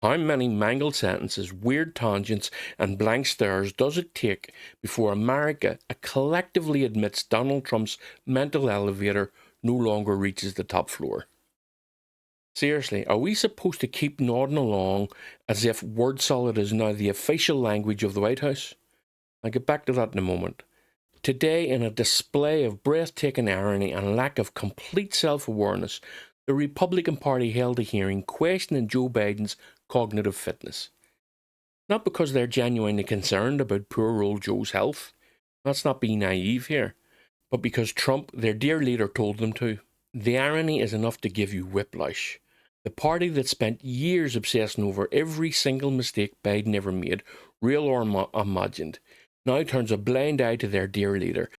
How many mangled sentences, weird tangents and blank stares does it take before America collectively admits Donald Trump's mental elevator no longer reaches the top floor? Seriously, are we supposed to keep nodding along as if word salad is now the official language of the White House? I'll get back to that in a moment. Today, in a display of breathtaking irony and lack of complete self-awareness, the Republican Party held a hearing questioning Joe Biden's cognitive fitness. Not because they're genuinely concerned about poor old Joe's health. Let's not be naive here. But because Trump, their dear leader, told them to. The irony is enough to give you whiplash. The party that spent years obsessing over every single mistake Biden ever made, real or imagined, now turns a blind eye to their dear leader,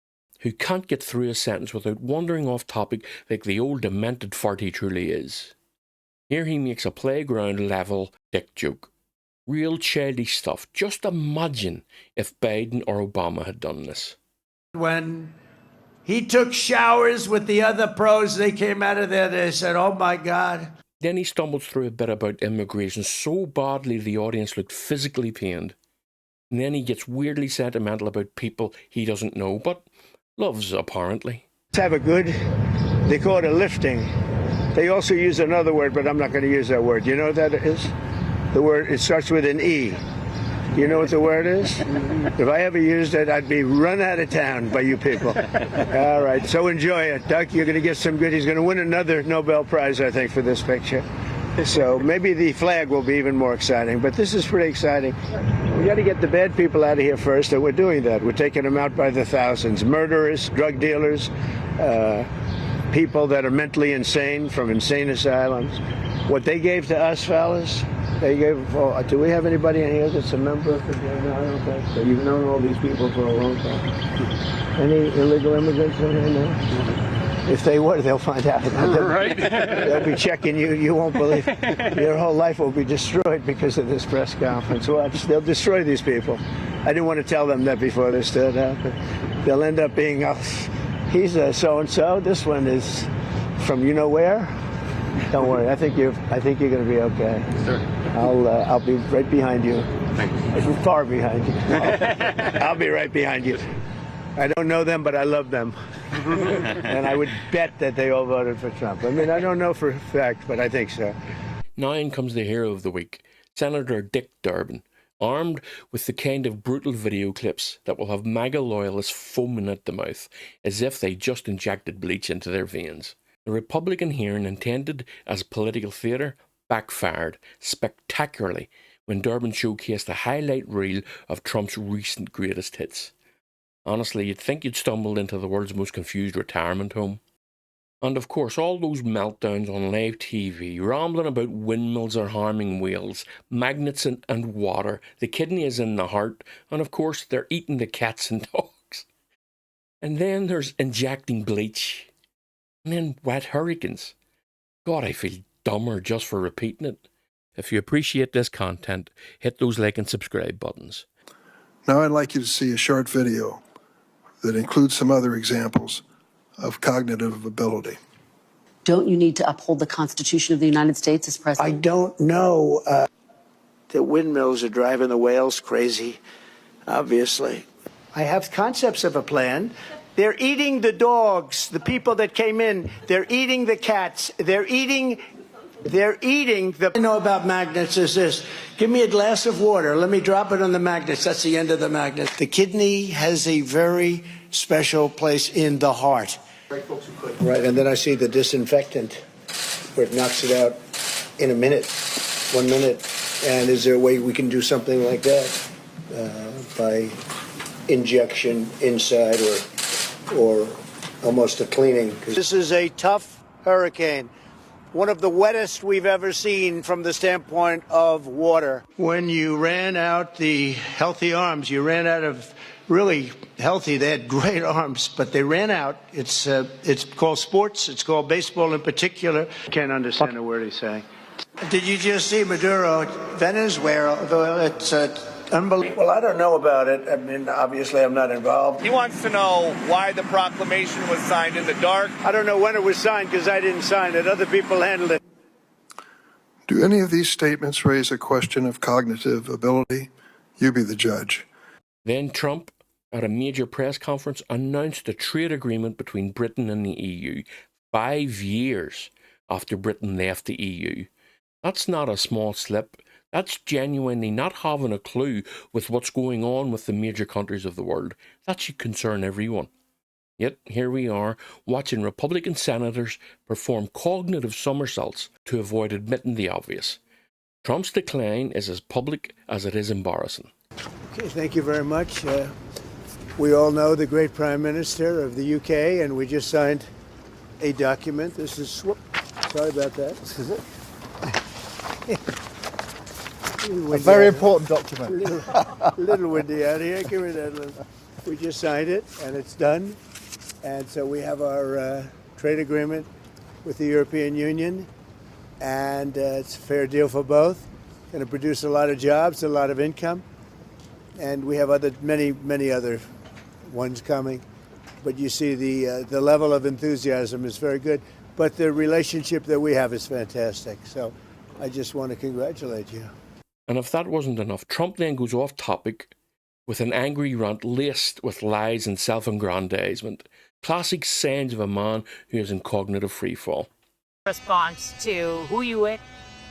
who can't get through a sentence without wandering off topic like the old demented fart he truly is. Here he makes a playground-level dick joke. Real childish stuff. Just imagine if Biden or Obama had done this. When he took showers with the other pros, they came out of there, they said, oh my God. Then he stumbles through a bit about immigration so badly the audience looked physically pained. And then he gets weirdly sentimental about people he doesn't know, but loves, apparently. Have a good, they call it a lifting. They also use another word, but I'm not going to use that word. You know what that is? The word, it starts with an E. You know what the word is? If I ever used it, I'd be run out of town by you people. All right, so enjoy it. Duck, you're going to get some good. He's going to win another Nobel Prize, I think, for this picture. So maybe the flag will be even more exciting, but this is pretty exciting. We got to get the bad people out of here first, and we're doing that. We're taking them out by the thousands. Murderers, drug dealers, people that are mentally insane from insane asylums. What they gave to us, fellas, they gave. Oh, do we have anybody in here that's a member of the? No, I don't think so. You've known all these people for a long time. Any illegal immigrants in here now? If they were, they'll find out. Right. They'll be checking you. You won't believe. Your whole life will be destroyed because of this press conference. Watch, they'll destroy these people. I didn't want to tell them that before they stood up. But they'll end up being, he's a so-and-so. This one is from you know where. Don't worry. I think you're going to be okay. Sure. I'll be right behind you. Thank you. Far behind you. I'll be right behind you. I don't know them, but I love them. And I would bet that they all voted for Trump. I mean, I don't know for a fact, but I think so. Now in comes the hero of the week, Senator Dick Durbin, armed with the kind of brutal video clips that will have MAGA loyalists foaming at the mouth, as if they just injected bleach into their veins. The Republican hearing, intended as political theatre, backfired spectacularly when Durbin showcased a highlight reel of Trump's recent greatest hits. Honestly, you'd think you'd stumbled into the world's most confused retirement home. And of course, all those meltdowns on live TV, rambling about windmills are harming whales, magnets and water, the kidney is in the heart, and of course, they're eating the cats and dogs. And then there's injecting bleach. And then wet hurricanes. God, I feel dumber just for repeating it. If you appreciate this content, hit those like and subscribe buttons. Now I'd like you to see a short video that includes some other examples of cognitive ability. Don't you need to uphold the Constitution of the United States as president? I don't know. The windmills are driving the whales crazy, obviously. I have concepts of a plan. They're eating the dogs, the people that came in. They're eating the cats. They're eating the... I know about magnets is this. Give me a glass of water. Let me drop it on the magnets. That's the end of the magnet. The kidney has a very special place in the heart. Right, and then I see the disinfectant where it knocks it out in a minute, 1 minute. And is there a way we can do something like that by injection inside or almost a cleaning? This is a tough hurricane. One of the wettest we've ever seen from the standpoint of water. When you ran out the healthy arms, you ran out of really healthy. They had great arms, but they ran out. It's called sports. It's called baseball in particular. I can't understand a word he's saying. Did you just see Maduro, Venezuela? It's unbelievable. Well, I don't know about it. I mean, obviously, I'm not involved. He wants to know why the proclamation was signed in the dark. I don't know when it was signed because I didn't sign it. Other people handled it. Do any of these statements raise a question of cognitive ability? You be the judge. Then Trump, at a major press conference, announced a trade agreement between Britain and the EU 5 years after Britain left the EU. That's not a small slip. That's genuinely not having a clue with what's going on with the major countries of the world. That should concern everyone. Yet here we are, watching Republican senators perform cognitive somersaults to avoid admitting the obvious. Trump's decline is as public as it is embarrassing. Okay, thank you very much. We all know the great Prime Minister of the UK, and we just signed a document. This is, sorry about that. This is it. A very important document. Little windy out here. Give me that. We just signed it, and it's done. And so we have our trade agreement with the European Union, and it's a fair deal for both. Going to produce a lot of jobs, a lot of income, and we have many other ones coming. But you see the level of enthusiasm is very good. But the relationship that we have is fantastic. So I just want to congratulate you. And if that wasn't enough, Trump then goes off topic with an angry rant laced with lies and self-aggrandizement. Classic signs of a man who is in cognitive freefall. Response to who you with?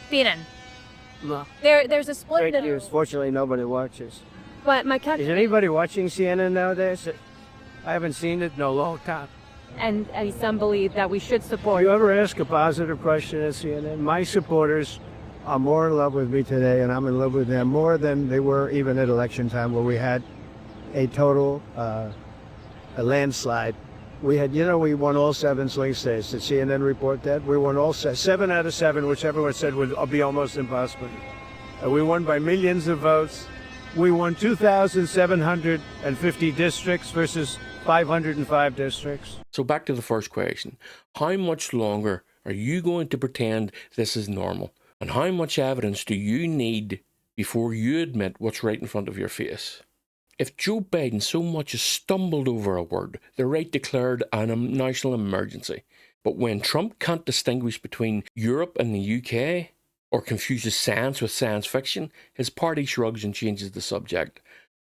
CNN. No. There's a split. Fake news. Fortunately, nobody watches. But my Is anybody watching CNN nowadays? I haven't seen it in a long time. and some believe that we should support. If you ever ask a positive question at CNN, my supporters are more in love with me today, and I'm in love with them more than they were even at election time, where we had a total a landslide. We had, we won all 7 swing states. Did CNN report that? We won all 7 out of 7, which everyone said would be almost impossible. We won by millions of votes. We won 2,750 districts versus 505 districts. So back to the first question. How much longer are you going to pretend this is normal? And how much evidence do you need before you admit what's right in front of your face? If Joe Biden so much as stumbled over a word, the right declared a national emergency. But when Trump can't distinguish between Europe and the UK, or confuses science with science fiction, his party shrugs and changes the subject.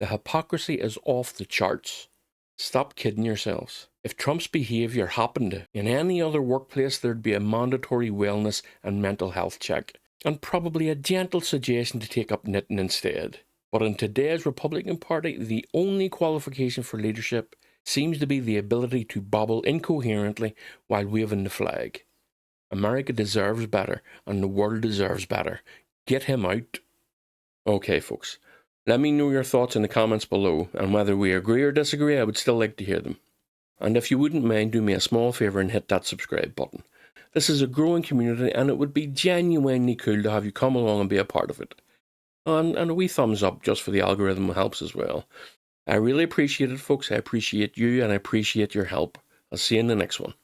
The hypocrisy is off the charts. Stop kidding yourselves. If Trump's behaviour happened in any other workplace, there'd be a mandatory wellness and mental health check, and probably a gentle suggestion to take up knitting instead. But in today's Republican Party, the only qualification for leadership seems to be the ability to babble incoherently while waving the flag. America deserves better, and the world deserves better. Get him out. Okay, folks. Let me know your thoughts in the comments below, and whether we agree or disagree, I would still like to hear them. And if you wouldn't mind, do me a small favour and hit that subscribe button. This is a growing community, and it would be genuinely cool to have you come along and be a part of it. And a wee thumbs up just for the algorithm helps as well. I really appreciate it, folks. I appreciate you, and I appreciate your help. I'll see you in the next one.